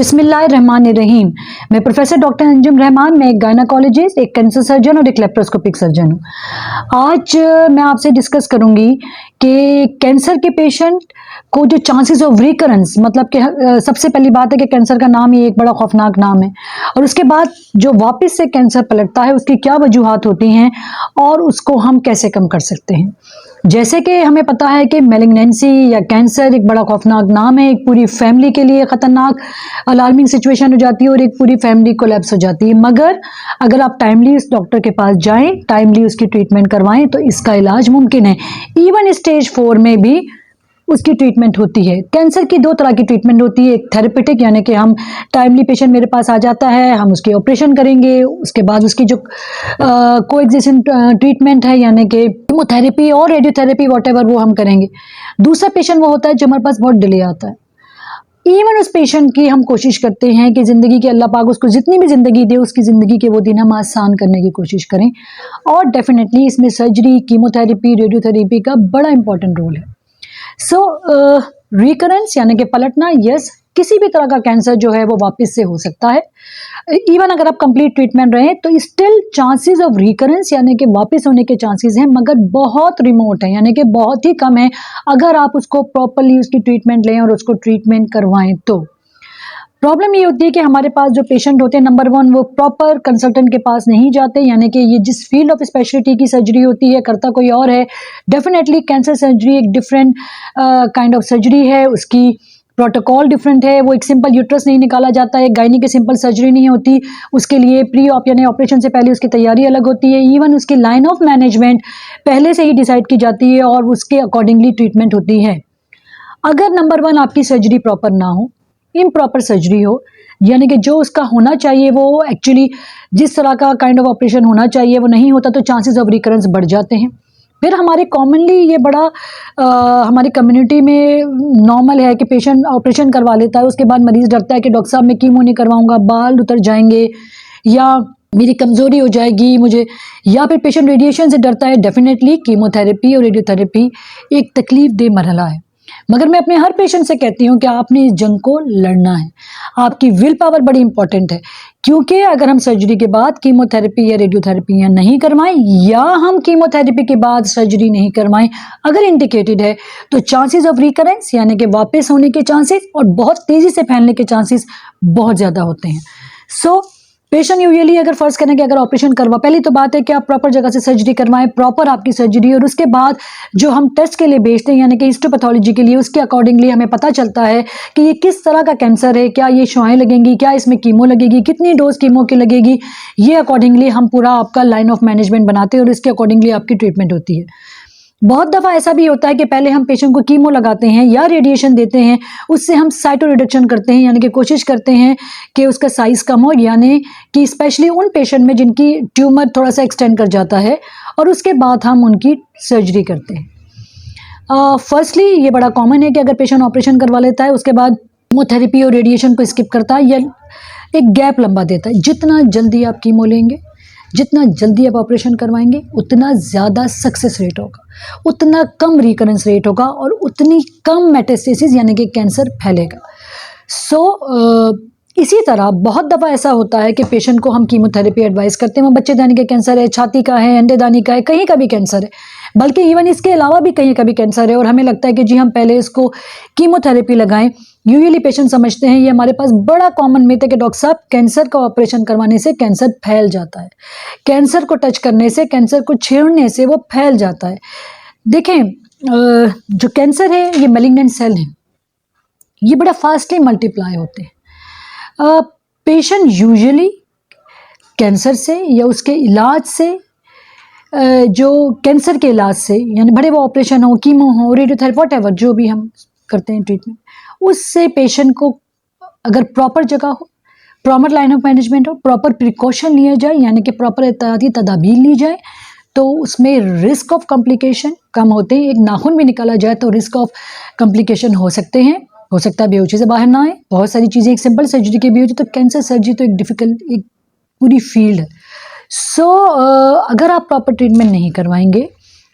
बिस्मिल्लाहिर्रहमानिर्रहीम। मैं professor doctor Anjum Rahman, मैं एक गायनाकोलॉजिस्ट, एक कैंसर सर्जन और एक लेप्रोस्कोपिक सर्जन हूँ। आज मैं आपसे डिस्कस करूँगी कि कैंसर के पेशेंट को जो चांसेस ऑफ रिकरेंस, मतलब कि सबसे पहली बात है कि कैंसर का नाम ही एक बड़ा खौफनाक नाम है, और उसके बाद जो वापस से कैंसर पलटता है उसकी क्या वजूहात होती हैं और उसको हम कैसे कम कर सकते हैं। जैसे कि हमें पता है कि मैलिग्नेंसी या कैंसर एक बड़ा खौफनाक नाम है, एक पूरी फैमिली के लिए ख़तरनाक अलार्मिंग सिचुएशन हो जाती है और एक पूरी फैमिली कोलैप्स हो जाती है। मगर अगर आप टाइमली उस डॉक्टर के पास जाएं, टाइमली उसकी ट्रीटमेंट करवाएं तो इसका इलाज मुमकिन है। इवन स्टेज 4 में भी उसकी ट्रीटमेंट होती है। कैंसर की दो तरह की ट्रीटमेंट होती है, एक थेरेपेटिक यानी कि हम टाइमली पेशेंट मेरे पास आ जाता है, हम उसके ऑपरेशन करेंगे, उसके बाद उसकी जो कोएग्जिस्टेंट ट्रीटमेंट है यानी कि कीमोथेरेपी और रेडियोथेरेपी वॉटेवर वो हम करेंगे। दूसरा पेशेंट वो होता है जो हमारे पास बहुत डिले आता है। इवन उस पेशेंट की हम कोशिश करते हैं कि ज़िंदगी के अल्लाह पाक उसको जितनी भी ज़िंदगी दे उसकी ज़िंदगी के वो दिन हम आसान करने की कोशिश करें, और डेफिनेटली इसमें सर्जरी, कीमोथेरेपी, रेडियोथेरेपी का बड़ा इंपॉर्टेंट रोल है। रिकरेंस यानी कि पलटना, यस, किसी भी तरह का कैंसर जो है वो वापस से हो सकता है। इवन अगर आप कंप्लीट ट्रीटमेंट रहें तो स्टिल चांसेस ऑफ रिकरेंस यानी कि वापस होने के चांसेस हैं, मगर बहुत रिमोट है, यानी कि बहुत ही कम है अगर आप उसको प्रॉपरली उसकी ट्रीटमेंट लें और उसको ट्रीटमेंट करवाएं तो। प्रॉब्लम ये होती है कि हमारे पास जो पेशेंट होते हैं, नंबर 1 वो प्रॉपर कंसल्टेंट के पास नहीं जाते, यानी कि ये जिस फील्ड ऑफ स्पेशलिटी की सर्जरी होती है करता कोई और है। डेफिनेटली कैंसर सर्जरी एक डिफरेंट काइंड ऑफ सर्जरी है, उसकी प्रोटोकॉल डिफरेंट है। वो एक सिंपल यूट्रस नहीं निकाला जाता है, गायनी की सिंपल सर्जरी नहीं होती, उसके लिए प्री ऑप यानी ऑपरेशन से पहले उसकी तैयारी अलग होती है। इवन उसकी लाइन ऑफ मैनेजमेंट पहले से ही डिसाइड की जाती है और उसके अकॉर्डिंगली ट्रीटमेंट होती है। अगर नंबर 1 आपकी सर्जरी प्रॉपर ना हो, इम्प्रॉपर सर्जरी हो, यानी कि जो उसका होना चाहिए वो एक्चुअली जिस तरह का काइंड ऑफ ऑपरेशन होना चाहिए वो नहीं होता, तो चांसेस ऑफ रिकरेंस बढ़ जाते हैं। फिर हमारे कॉमनली ये बड़ा हमारी कम्युनिटी में नॉर्मल है कि पेशेंट ऑपरेशन करवा लेता है, उसके बाद मरीज़ डरता है कि डॉक्टर साहब मैं कीमो नहीं करवाऊंगा, बाल उतर जाएंगे या मेरी कमज़ोरी हो जाएगी मुझे, या फिर पेशेंट रेडिएशन से डरता है। डेफिनेटली कीमोथेरेपी और रेडियोथेरेपी एक तकलीफ दे मरहला है, मगर मैं अपने हर पेशेंट से कहती हूँ कि आपने इस जंग को लड़ना है। आपकी विल पावर बड़ी इंपॉर्टेंट है, क्योंकि अगर हम सर्जरी के बाद कीमोथेरेपी या रेडियोथेरेपी नहीं करवाएं, या हम कीमोथेरेपी के बाद सर्जरी नहीं करवाएं अगर इंडिकेटेड है, तो चांसेस ऑफ रिकरेंस यानी कि वापस होने के चांसेस और बहुत तेज़ी से फैलने के चांसेस बहुत ज़्यादा होते हैं। पेशेंट यूजुअली अगर फर्ज करें कि अगर ऑपरेशन करवा, पहली तो बात है कि आप प्रॉपर जगह से सर्जरी करवाएं, प्रॉपर आपकी सर्जरी, और उसके बाद जो हम टेस्ट के लिए भेजते हैं यानी कि हिस्टोपैथोलॉजी के लिए, उसके अकॉर्डिंगली हमें पता चलता है कि ये किस तरह का कैंसर है, क्या ये शुआएं लगेंगी, क्या इसमें कीमो लगेगी, कितनी डोज कीमो की लगेगी। ये अकॉर्डिंगली हम पूरा आपका लाइन ऑफ मैनेजमेंट बनाते हैं और इसके अकॉर्डिंगली आपकी ट्रीटमेंट होती है। बहुत दफ़ा ऐसा भी होता है कि पहले हम पेशेंट को कीमो लगाते हैं या रेडिएशन देते हैं, उससे हम साइटो रिडक्शन करते हैं, यानी कि कोशिश करते हैं कि उसका साइज़ कम हो, यानी कि स्पेशली उन पेशेंट में जिनकी ट्यूमर थोड़ा सा एक्सटेंड कर जाता है, और उसके बाद हम उनकी सर्जरी करते हैं। फर्स्टली ये बड़ा कॉमन है कि अगर पेशेंट ऑपरेशन करवा लेता है उसके बाद कीमोथेरेपी और रेडिएशन को स्किप करता है या एक गैप लंबा देता है। जितना जल्दी आप कीमो लेंगे, जितना जल्दी आप ऑपरेशन करवाएंगे, उतना ज़्यादा सक्सेस रेट होगा, उतना कम रिकरेंस रेट होगा और उतनी कम मेटास्टेसिस यानी कि कैंसर फैलेगा। इसी तरह बहुत दफ़ा ऐसा होता है कि पेशेंट को हम कीमोथेरेपी एडवाइस करते हैं, वो बच्चेदानी का कैंसर है, छाती का है, अंडेदानी का है, कहीं का भी कैंसर है, बल्कि इवन इसके अलावा भी कहीं का भी कैंसर है, और हमें लगता है कि जी हम पहले इसको कीमोथेरेपी लगाएं। यूजुअली पेशेंट समझते हैं, ये हमारे पास बड़ा कॉमन मिथ है कि डॉक्टर साहब कैंसर का ऑपरेशन करवाने से कैंसर फैल जाता है, कैंसर को टच करने से, कैंसर को छेड़ने से वो फैल जाता है। देखें, जो कैंसर है ये मैलिग्नेंट सेल है, ये बड़ा फास्टली मल्टीप्लाई होते हैं। पेशेंट यूजुअली कैंसर से या उसके इलाज से, जो कैंसर के इलाज से यानी बड़े वो ऑपरेशन हो, कीमो हो, रेडियोथेरेपी, व्हाटएवर जो भी हम करते हैं ट्रीटमेंट, उससे पेशेंट को अगर प्रॉपर जगह हो, प्रॉपर लाइन ऑफ मैनेजमेंट हो, प्रॉपर प्रिकॉशन लिया जाए यानी कि प्रॉपर एहतियाती तदाबीर ली जाए, तो उसमें रिस्क ऑफ कॉम्प्लिकेशन कम होते हैं। एक नाखून भी निकाला जाए तो रिस्क ऑफ कॉम्प्लिकेशन हो सकते हैं, हो सकता है बेहोशी से बाहर ना आए, बहुत सारी चीज़ें एक सिंपल सर्जरी के भी होती है। तो कैंसर सर्जरी तो एक डिफ़िकल्ट, एक पूरी फील्ड है। अगर आप प्रॉपर ट्रीटमेंट नहीं करवाएंगे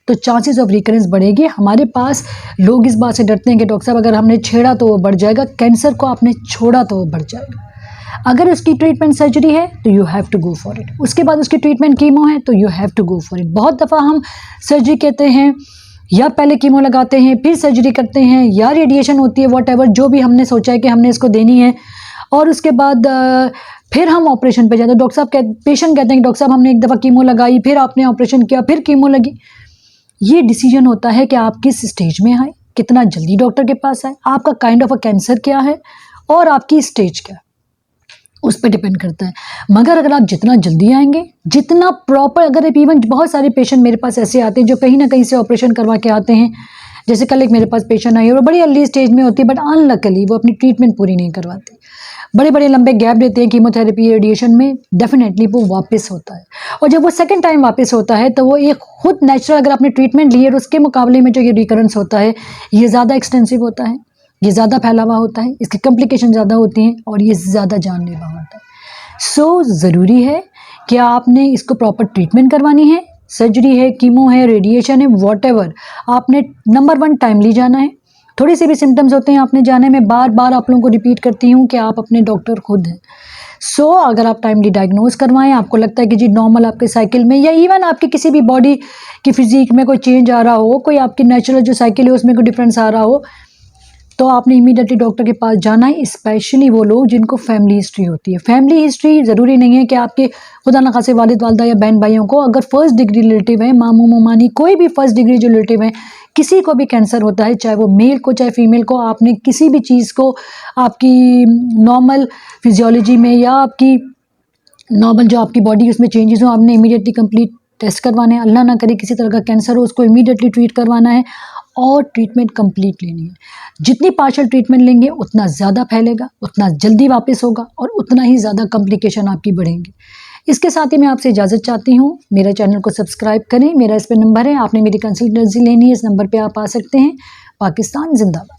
तो चांसेस ऑफ रिकरेंस बढ़ेगी। हमारे पास लोग इस बात से डरते हैं कि डॉक्टर साहब अगर हमने छेड़ा तो वो बढ़ जाएगा, कैंसर को आपने छोड़ा तो वो बढ़ जाएगा। अगर उसकी ट्रीटमेंट सर्जरी है तो you have to go for it, उसके बाद उसकी ट्रीटमेंट कीमो है तो you have to go for it. बहुत दफ़ा हम सर्जरी कहते हैं या पहले कीमो लगाते हैं फिर सर्जरी करते हैं या रेडिएशन होती है, वॉट एवर जो भी हमने सोचा है कि हमने इसको देनी है, और उसके बाद फिर हम ऑपरेशन पे जाते हैं। डॉक्टर साहब पेशेंट कहते हैं कि डॉक्टर साहब हमने एक दफ़ा कीमो लगाई, फिर आपने ऑपरेशन किया, फिर कीमो लगी। ये डिसीजन होता है कि आप किस स्टेज में आए, कितना जल्दी डॉक्टर के पास आए, आपका काइंड ऑफ अ कैंसर क्या है और आपकी स्टेज क्या है, उस पर डिपेंड करता है। मगर अगर आप जितना जल्दी आएंगे, जितना प्रॉपर, अगर इवन बहुत सारे पेशेंट मेरे पास ऐसे आते हैं जो कहीं ना कहीं से ऑपरेशन करवा के आते हैं। जैसे कल एक मेरे पास पेशेंट आई और बड़ी अर्ली स्टेज में होती है, बट अनलकली वो अपनी ट्रीटमेंट पूरी नहीं करवाती, बड़े बड़े लंबे गैप देते हैं कीमोथेरेपी रेडिएशन में, डेफिनेटली वो वापस होता है। और जब वो सेकंड टाइम वापस होता है तो वो एक खुद नेचुरल, अगर आपने ट्रीटमेंट ली है उसके मुकाबले में जो ये रिकरेंस होता है ये ज़्यादा एक्सटेंसिव होता है, ये ज़्यादा फैला हुआ होता है, इसकी कॉम्प्लिकेशन ज़्यादा होती हैं और ये ज़्यादा जानलेवा होता है। सो ज़रूरी है कि आपने इसको प्रॉपर ट्रीटमेंट करवानी है, सर्जरी है, कीमो है, रेडिएशन है, वॉटेवर, आपने नंबर 1 टाइमली जाना है। थोड़ी सी भी सिम्टम्स होते हैं आपने जाने में, बार बार आप लोगों को रिपीट करती हूँ कि आप अपने डॉक्टर खुद हैं। सो अगर आप टाइमली डायग्नोज करवाएं, आपको लगता है कि जी नॉर्मल आपके साइकिल में या इवन आपकी किसी भी बॉडी की फिजिक में कोई चेंज आ रहा हो, कोई आपकी नेचुरल जो साइकिल है उसमें कोई डिफरेंस आ रहा हो, तो आपने इमीडिएटली डॉक्टर के पास जाना है। स्पेशली वो लोग जिनको फैमिली हिस्ट्री होती है। फैमिली हिस्ट्री ज़रूरी नहीं है कि आपके खुदा न खासे वालिद वालदा या बहन भाइयों को, अगर फर्स्ट डिग्री रिलेटिव है, मामू मामानी, कोई भी फर्स्ट डिग्री जो रिलेटिव है, किसी को भी कैंसर होता है, चाहे वो मेल को चाहे फीमेल को, आपने किसी भी चीज़ को आपकी नॉर्मल फिजियोलॉजी में या आपकी नॉर्मल जो आपकी बॉडी उसमें चेंजेस हो, आपने इमीडिएटली कंप्लीट टेस्ट करवाने हैं। अल्लाह ना करे किसी तरह का कैंसर हो, उसको इमीडिएटली ट्रीट करवाना है और ट्रीटमेंट कंप्लीट लेनी है। जितनी पार्शियल ट्रीटमेंट लेंगे उतना ज़्यादा फैलेगा, उतना जल्दी वापस होगा और उतना ही ज़्यादा कॉम्प्लिकेशन आपकी बढ़ेंगी। इसके साथ ही मैं आपसे इजाज़त चाहती हूँ। मेरा चैनल को सब्सक्राइब करें, मेरा इस पर नंबर है, आपने मेरी कंसल्टेंसी लेनी है, इस नंबर पर आप आ सकते हैं। पाकिस्तान जिंदाबाद।